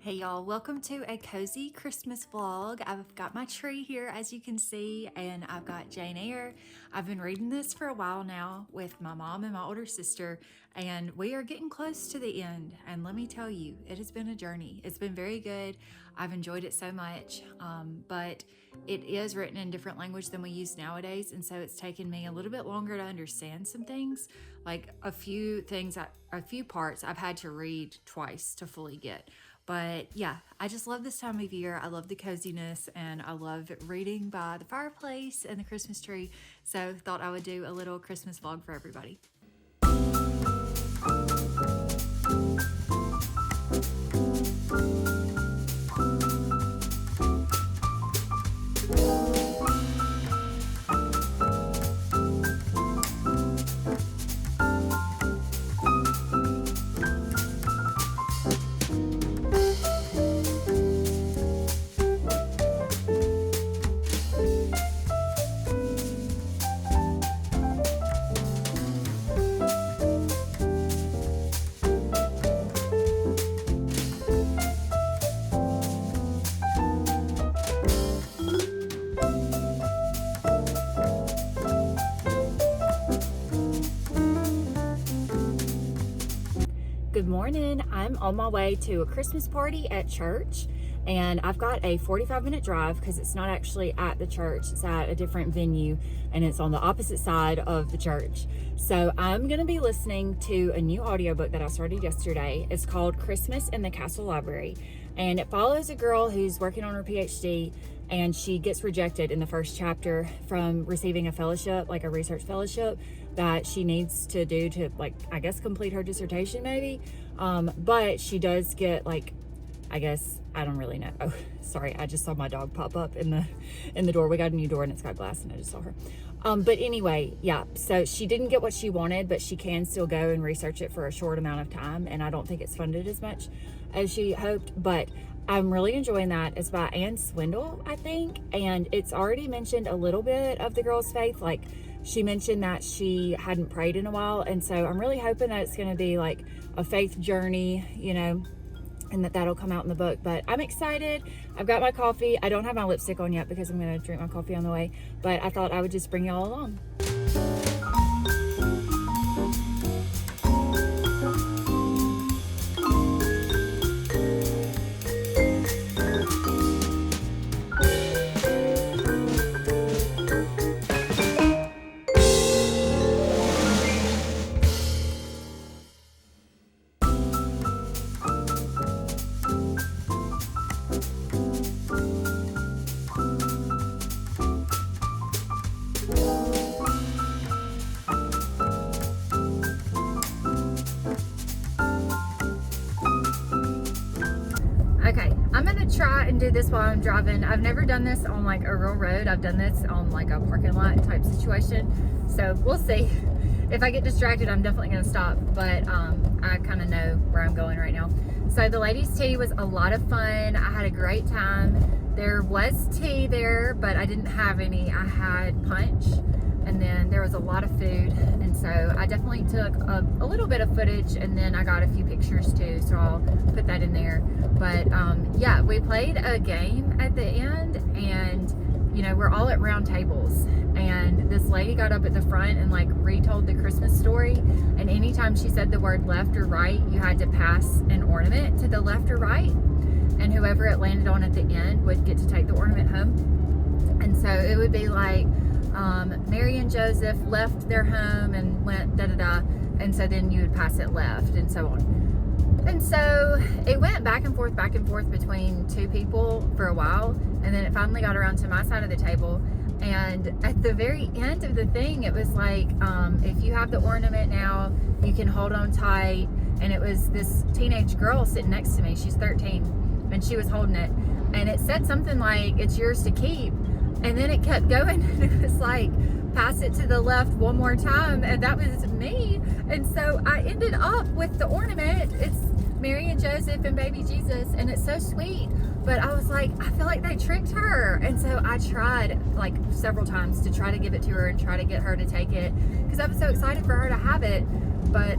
Hey y'all, welcome to a cozy Christmas vlog. I've got my tree here as you can see, and I've got Jane Eyre. I've been reading this for a while now with my mom and my older sister, and we are getting close to the end. And let me tell you, it has been a journey. It's been very good. I've enjoyed it so much, but it is written in different language than we use nowadays, and so it's taken me a little bit longer to understand some things. Like a few parts I've had to read twice to fully get. But yeah, I just love this time of year. I love the coziness, and I love reading by the fireplace and the Christmas tree. So thought I would do a little Christmas vlog for everybody. Good morning. I'm on my way to a Christmas party at church, and I've got a 45-minute drive because it's not actually at the church. It's at a different venue, and it's on the opposite side of the church. So I'm going to be listening to a new audiobook that I started yesterday. It's called Christmas in the Castle Library, and it follows a girl who's working on her PhD, and she gets rejected in the first chapter from receiving a fellowship, like a research fellowship that she needs to do to, like, I guess complete her dissertation maybe. But she does get, like, I guess, I don't really know. Oh, sorry, I just saw my dog pop up in the door. We got a new door and it's got glass, and I just saw her. But anyway, yeah, so she didn't get what she wanted, but she can still go and research it for a short amount of time, and I don't think it's funded as much as she hoped, but I'm really enjoying that. It's by Anne Swindle, I think, and it's already mentioned a little bit of the girl's faith. Like, she mentioned that she hadn't prayed in a while, and so I'm really hoping that it's going to be like a faith journey, you know, and that'll come out in the book. But I'm excited. I've got my coffee. I don't have my lipstick on yet because I'm going to drink my coffee on the way, but I thought I would just bring y'all along. Okay, I'm gonna try and do this while I'm driving. I've never done this on like a real road. I've done this on like a parking lot type situation. So we'll see. If I get distracted, I'm definitely gonna stop, but I kind of know where I'm going right now. So the ladies' tea was a lot of fun. I had a great time. There was tea there, but I didn't have any. I had punch, and then there was a lot of food, and so I definitely took a little bit of footage, and then I got a few pictures too, so I'll put that in there. But yeah, we played a game at the end, and you know, we're all at round tables, and this lady got up at the front and like retold the Christmas story, and anytime she said the word left or right, you had to pass an ornament to the left or right, and whoever it landed on at the end would get to take the ornament home. And so it would be like Mary and Joseph left their home and went da-da-da, and so then you would pass it left, and so on. And so it went back and forth between two people for a while, and then it finally got around to my side of the table. And at the very end of the thing, it was like, if you have the ornament now, you can hold on tight. And it was this teenage girl sitting next to me. She's 13, and she was holding it. And it said something like, "It's yours to keep." And then it kept going, and it was like, "Pass it to the left one more time," and that was me. And so I ended up with the ornament. It's Mary and Joseph and baby Jesus, and it's so sweet. But I was like, I feel like they tricked her, and so I tried like several times to try to give it to her and try to get her to take it, because I was so excited for her to have it. But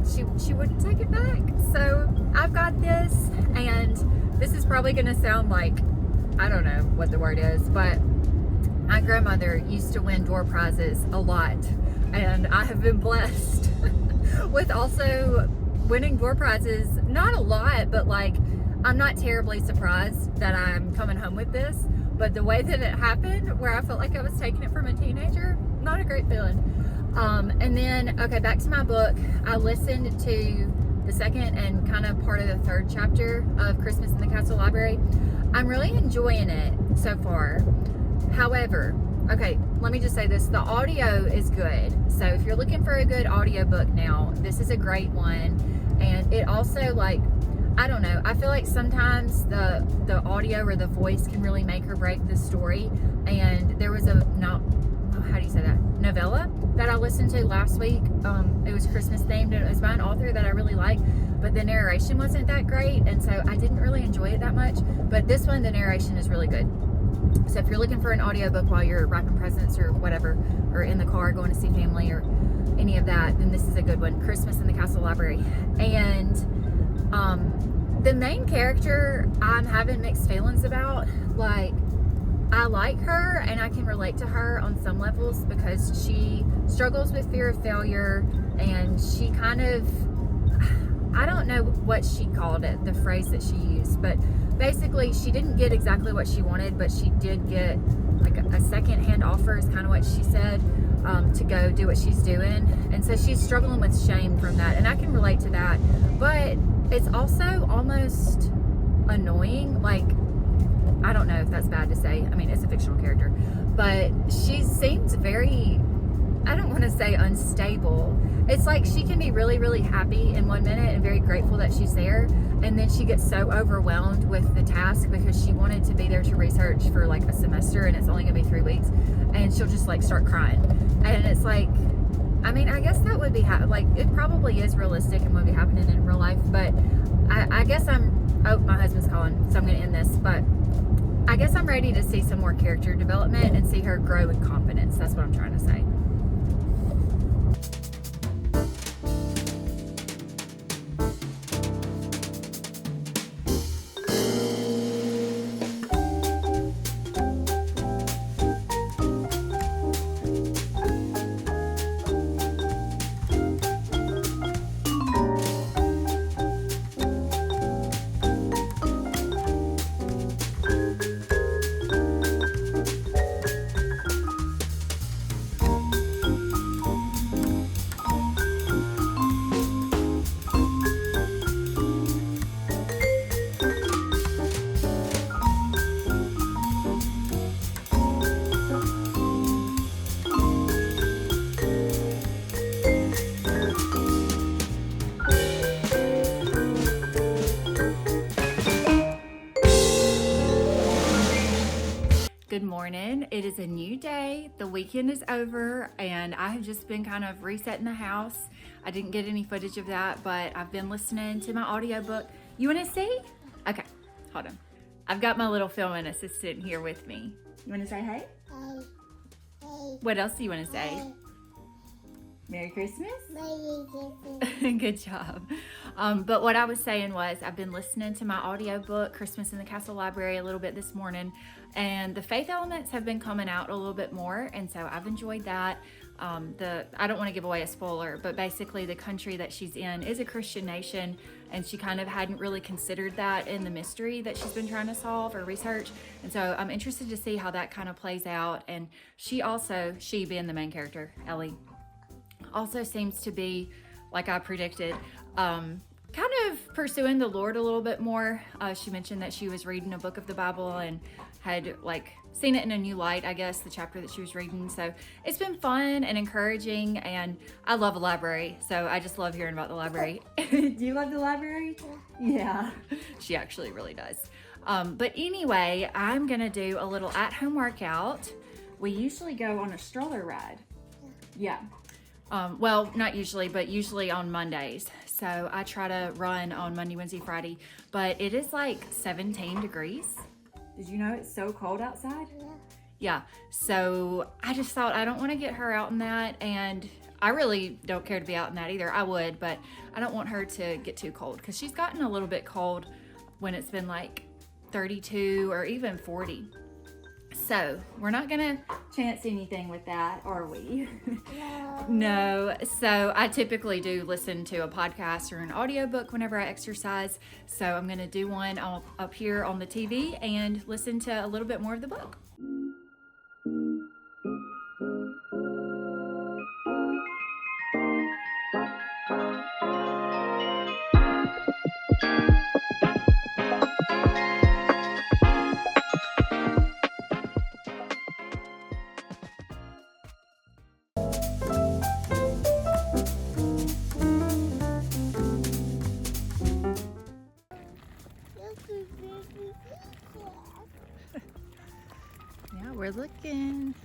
she wouldn't take it back. So I've got this, and is probably going to sound like, I don't know what the word is, but my grandmother used to win door prizes a lot, and I have been blessed with also winning door prizes, not a lot, but like, I'm not terribly surprised that I'm coming home with this, but the way that it happened, where I felt like I was taking it from a teenager, not a great feeling. And then, okay, back to my book. I listened to the second and kind of part of the third chapter of Christmas in the Castle Library. I'm really enjoying it so far. However, okay, let me just say this. The audio is good. So if you're looking for a good audiobook now, this is a great one. And it also, like, I don't know, I feel like sometimes the audio or the voice can really make or break the story. And there was how do you say that? Novella that I listened to last week. It was Christmas themed, and it was by an author that I really like, but the narration wasn't that great, and so I didn't really enjoy it that much. But this one, the narration is really good. So if you're looking for an audiobook while you're wrapping presents or whatever, or in the car going to see family or any of that, then this is a good one. Christmas in the Castle Library. And the main character, I'm having mixed feelings about. Like, I like her and I can relate to her on some levels because she struggles with fear of failure, and she kind of, I don't know what she called it, the phrase that she used, but basically she didn't get exactly what she wanted, but she did get like a second-hand offer is kind of what she said, to go do what she's doing. And so she's struggling with shame from that, and I can relate to that, but it's also almost annoying. Like, I don't know if that's bad to say. I mean, it's a fictional character, but she seems very, I don't want to say unstable. It's like she can be really, really happy in 1 minute and very grateful that she's there, and then she gets so overwhelmed with the task because she wanted to be there to research for like a semester, and it's only gonna be 3 weeks, and she'll just like start crying. And it's like, I mean, I guess that would be like, it probably is realistic and would be happening in real life, but I guess oh, my husband's calling, so I'm gonna end this, but I guess I'm ready to see some more character development and see her grow in confidence. That's what I'm trying to say. Good morning. It is a new day. The weekend is over, and I have just been kind of resetting the house. I didn't get any footage of that, but I've been listening to my audiobook. You want to see? Okay, hold on. I've got my little filming assistant here with me. You want to say hey? Hey. Hey. What else do you want to say? Hey. Merry Christmas? Merry Christmas. Good job. But what I was saying was, I've been listening to my audiobook, Christmas in the Castle Library, a little bit this morning, and the faith elements have been coming out a little bit more, and so I've enjoyed that. I don't want to give away a spoiler, but basically the country that she's in is a Christian nation, and she kind of hadn't really considered that in the mystery that she's been trying to solve or research, and so I'm interested to see how that kind of plays out. And she being the main character, Ellie, also seems to be, like I predicted, kind of pursuing the Lord a little bit more. She mentioned that she was reading a book of the Bible and had like seen it in a new light, I guess, the chapter that she was reading. So it's been fun and encouraging, and I love a library, so I just love hearing about the library. Do you love the library? Yeah, she actually really does. But anyway, I'm gonna do a little at-home workout. We usually go on a stroller ride. Yeah. Well, not usually, but usually on Mondays. So I try to run on Monday, Wednesday, Friday, but it is like 17 degrees. Did you know it's so cold outside? Yeah. So I just thought, I don't want to get her out in that, and I really don't care to be out in that either. I would, but I don't want her to get too cold, because she's gotten a little bit cold when it's been like $32 or even $40. So we're not gonna chance anything with that, are we? No. So I typically do listen to a podcast or an audiobook whenever I exercise. So I'm gonna do one up here on the TV and listen to a little bit more of the book. Yeah, we're looking.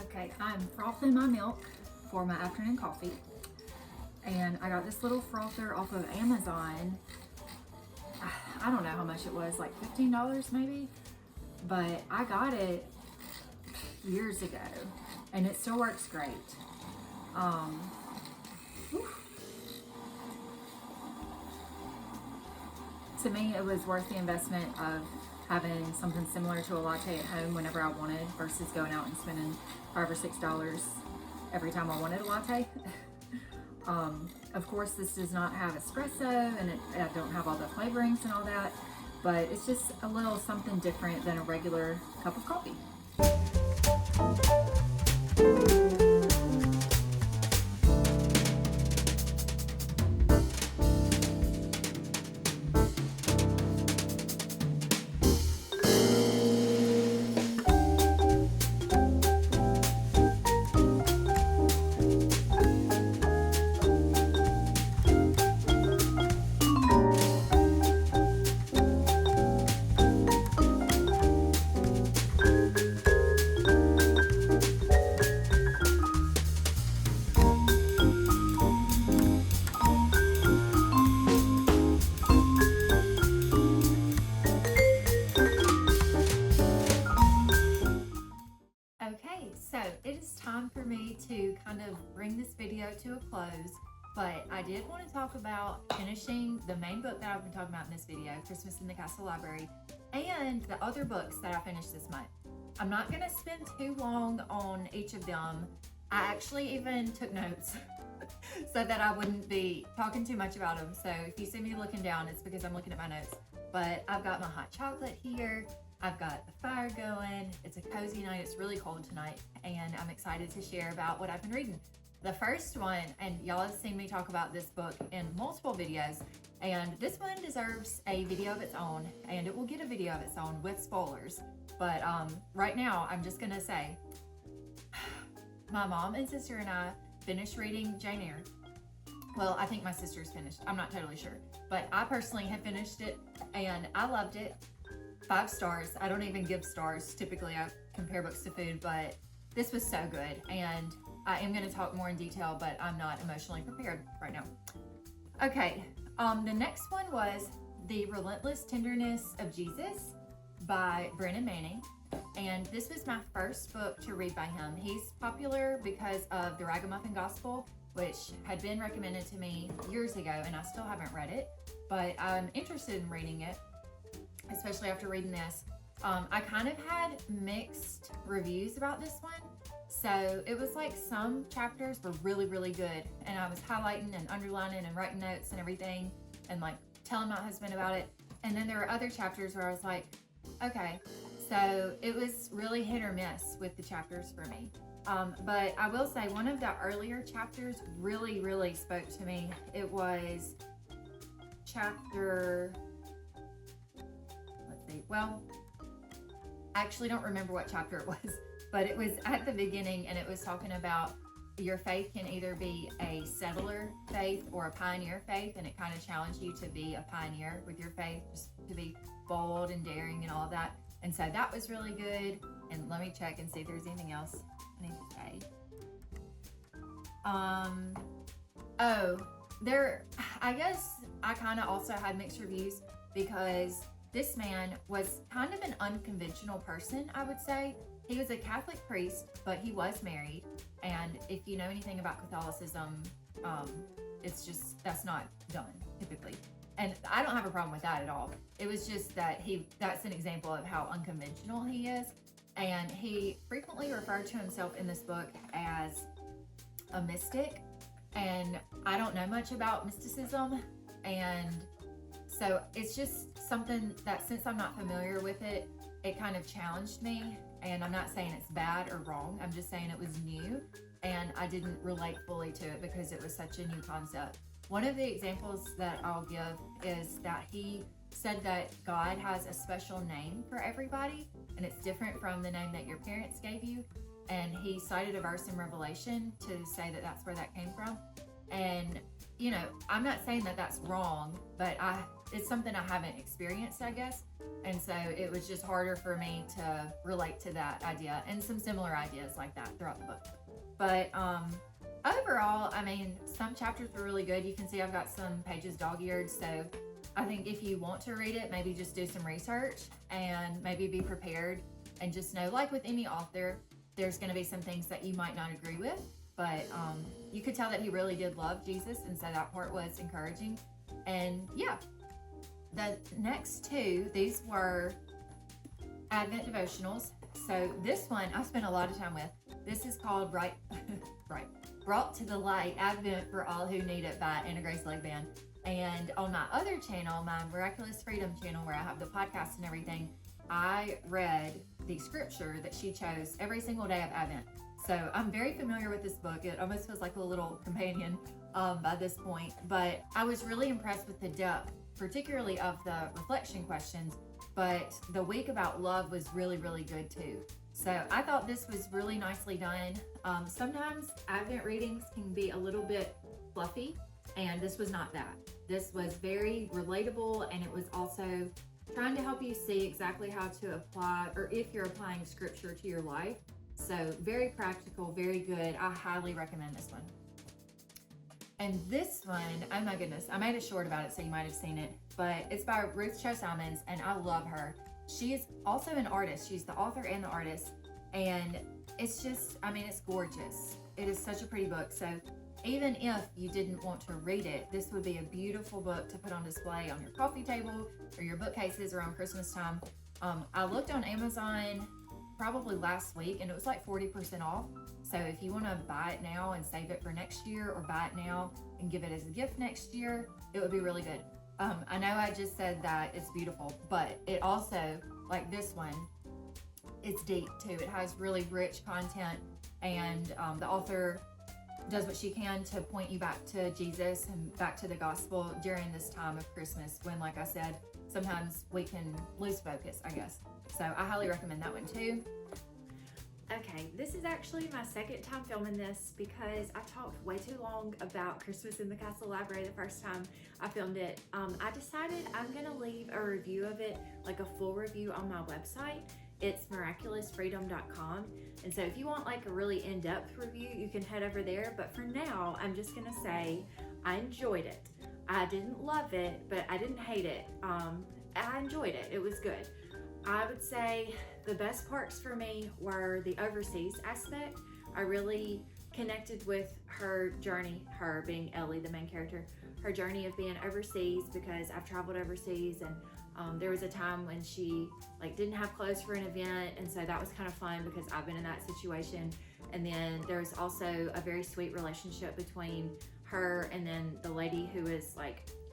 Okay, I'm frothing my milk for my afternoon coffee. And I got this little frother off of Amazon. I don't know how much it was, like $15 maybe? But I got it years ago and it still works great. To me, it was worth the investment of having something similar to a latte at home whenever I wanted versus going out and spending $5 or $6 every time I wanted a latte. Of course, this does not have espresso and I don't have all the flavorings and all that, but it's just a little something different than a regular cup of coffee. Okay, so it is time for me to kind of bring this video to a close, but I did want to talk about finishing the main book that I've been talking about in this video, Christmas in the Castle Library, and the other books that I finished this month. I'm not going to spend too long on each of them. I actually even took notes so that I wouldn't be talking too much about them. So if you see me looking down, it's because I'm looking at my notes. But I've got my hot chocolate here. I've got the fire going. It's a cozy night. It's really cold tonight, and I'm excited to share about what I've been reading. The first one, and y'all have seen me talk about this book in multiple videos, and this one deserves a video of its own, and it will get a video of its own with spoilers. But right now, I'm just gonna say, my mom and sister and I finished reading Jane Eyre. Well, I think my sister's finished. I'm not totally sure, but I personally have finished it, and I loved it. 5 stars. I don't even give stars. Typically, I compare books to food, but this was so good. And I am going to talk more in detail, but I'm not emotionally prepared right now. Okay, the next one was The Relentless Tenderness of Jesus by Brennan Manning. And this was my first book to read by him. He's popular because of The Ragamuffin Gospel, which had been recommended to me years ago, and I still haven't read it, but I'm interested in reading it, especially after reading this. I kind of had mixed reviews about this one. So it was like some chapters were really, really good. And I was highlighting and underlining and writing notes and everything and like telling my husband about it. And then there were other chapters where I was like, okay. So it was really hit or miss with the chapters for me. But I will say one of the earlier chapters really, really spoke to me. It was chapter... Well, I actually don't remember what chapter it was, but it was at the beginning, and it was talking about your faith can either be a settler faith or a pioneer faith, and it kind of challenged you to be a pioneer with your faith, just to be bold and daring and all of that. And so that was really good. And let me check and see if there's anything else I need to say. I guess I kind of also had mixed reviews because this man was kind of an unconventional person, I would say. He was a Catholic priest, but he was married. And if you know anything about Catholicism, it's just, that's not done typically. And I don't have a problem with that at all. It was just that that's an example of how unconventional he is. And he frequently referred to himself in this book as a mystic. And I don't know much about mysticism. And so it's just something that, since I'm not familiar with it, it kind of challenged me. And I'm not saying it's bad or wrong. I'm just saying it was new. And I didn't relate fully to it because it was such a new concept. One of the examples that I'll give is that he said that God has a special name for everybody, and it's different from the name that your parents gave you. And he cited a verse in Revelation to say that that's where that came from. And, you know, I'm not saying that that's wrong, but it's something I haven't experienced, I guess. And so it was just harder for me to relate to that idea and some similar ideas like that throughout the book. But overall, I mean, some chapters were really good. You can see I've got some pages dog-eared, so I think if you want to read it, maybe just do some research and maybe be prepared and just know, like with any author, there's going to be some things that you might not agree with, but you could tell that he really did love Jesus, and so that part was encouraging. And yeah, the next two, these were Advent devotionals. So this one I spent a lot of time with. This is called Brought to the Light, Advent for All Who Need It by Anna Grace Legband. And on my other channel, my Miraculous Freedom channel, where I have the podcast and everything, I read the scripture that she chose every single day of Advent. So I'm very familiar with this book. It almost feels like a little companion by this point. But I was really impressed with the depth, particularly of the reflection questions. But the week about love was really, really good too. So I thought this was really nicely done. Sometimes Advent readings can be a little bit fluffy, and this was not that. This was very relatable, and it was also trying to help you see exactly how to apply, or if you're applying scripture to your life. So very practical, very good. I highly recommend this one. And this one, oh my goodness, I made a short about it, so you might have seen it, but it's by Ruth Cho Simons, and I love her. She's also an artist. She's the author and the artist, and it's just, I mean, it's gorgeous. It is such a pretty book. So even if you didn't want to read it, this would be a beautiful book to put on display on your coffee table or your bookcases around Christmas time. I looked on Amazon probably last week, and it was like 40% off. So if you want to buy it now and save it for next year, or buy it now and give it as a gift next year, it would be really good. I know I just said that it's beautiful, but it also, like this one, it's deep too. It has really rich content, and the author does what she can to point you back to Jesus and back to the gospel during this time of Christmas, when, like I said, sometimes we can lose focus, I guess. So I highly recommend that one too. Okay, this is actually my second time filming this because I talked way too long about Christmas in the Castle Library the first time I filmed it. I decided I'm gonna leave a review of it, like a full review, on my website. It's miraculousfreedom.com. And so if you want like a really in-depth review, you can head over there. But for now, I'm just gonna say I enjoyed it. I didn't love it, but I didn't hate it. I enjoyed it. It was good. I would say the best parts for me were the overseas aspect. I really connected with her journey, her being Ellie, the main character, her journey of being overseas, because I've traveled overseas, and there was a time when she didn't have clothes for an event, and so that was kind of fun because I've been in that situation. And then there was also a very sweet relationship between her and then the lady who is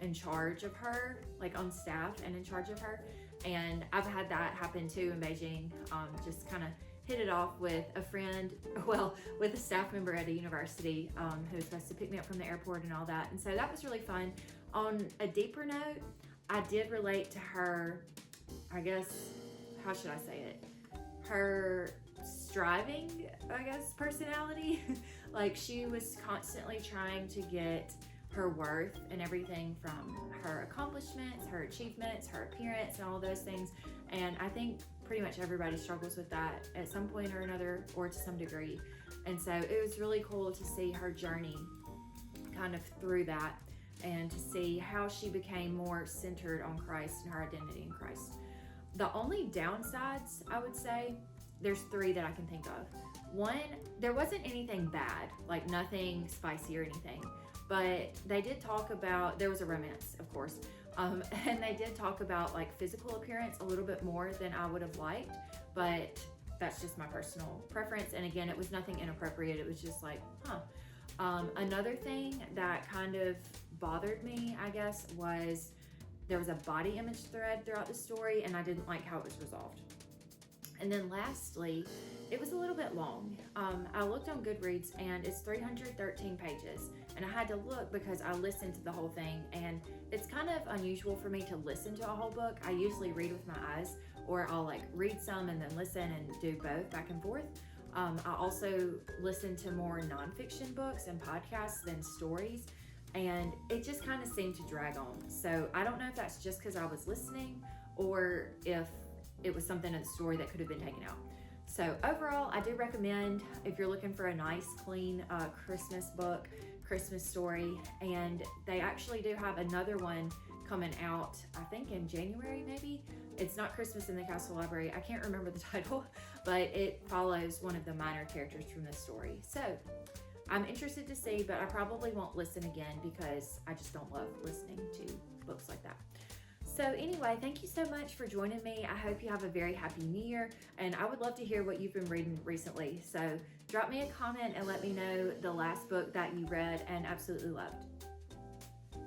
in charge of her, on staff and in charge of her. And I've had that happen too in Beijing. Just kind of hit it off with a friend, with a staff member at a university who was supposed to pick me up from the airport and all that. And so that was really fun. On a deeper note, I did relate to her, I guess, how should I say it? Her striving, I guess, personality. She was constantly trying to get her worth and everything from her accomplishments, her achievements, her appearance, and all those things. And I think pretty much everybody struggles with that at some point or another, or to some degree. And so it was really cool to see her journey kind of through that. and to see how she became more centered on Christ and her identity in Christ. The only downsides, I would say, there's 3 that I can think of. One, there wasn't anything bad, like nothing spicy or anything, but they did talk about, there was a romance, of course, and they did talk about like physical appearance a little bit more than I would have liked, but that's just my personal preference. And again, it was nothing inappropriate. It was just like, another thing that kind of bothered me, I guess, was there was a body image thread throughout the story, and I didn't like how it was resolved. And then lastly, it was a little bit long. I looked on Goodreads and it's 313 pages. And I had to look because I listened to the whole thing, and it's kind of unusual for me to listen to a whole book. I usually read with my eyes, or I'll like read some and then listen and do both back and forth. I also listen to more nonfiction books and podcasts than stories, and it just kind of seemed to drag on. So I don't know if that's just because I was listening or if it was something in the story that could have been taken out. So overall, I do recommend if you're looking for a nice, clean Christmas book, Christmas story, and they actually do have another one coming out, I think in January maybe. It's not Christmas in the Castle Library. I can't remember the title, but it follows one of the minor characters from this story. So I'm interested to see, but I probably won't listen again because I just don't love listening to books like that. So anyway, thank you so much for joining me. I hope you have a very happy new year, and I would love to hear what you've been reading recently. So drop me a comment and let me know the last book that you read and absolutely loved.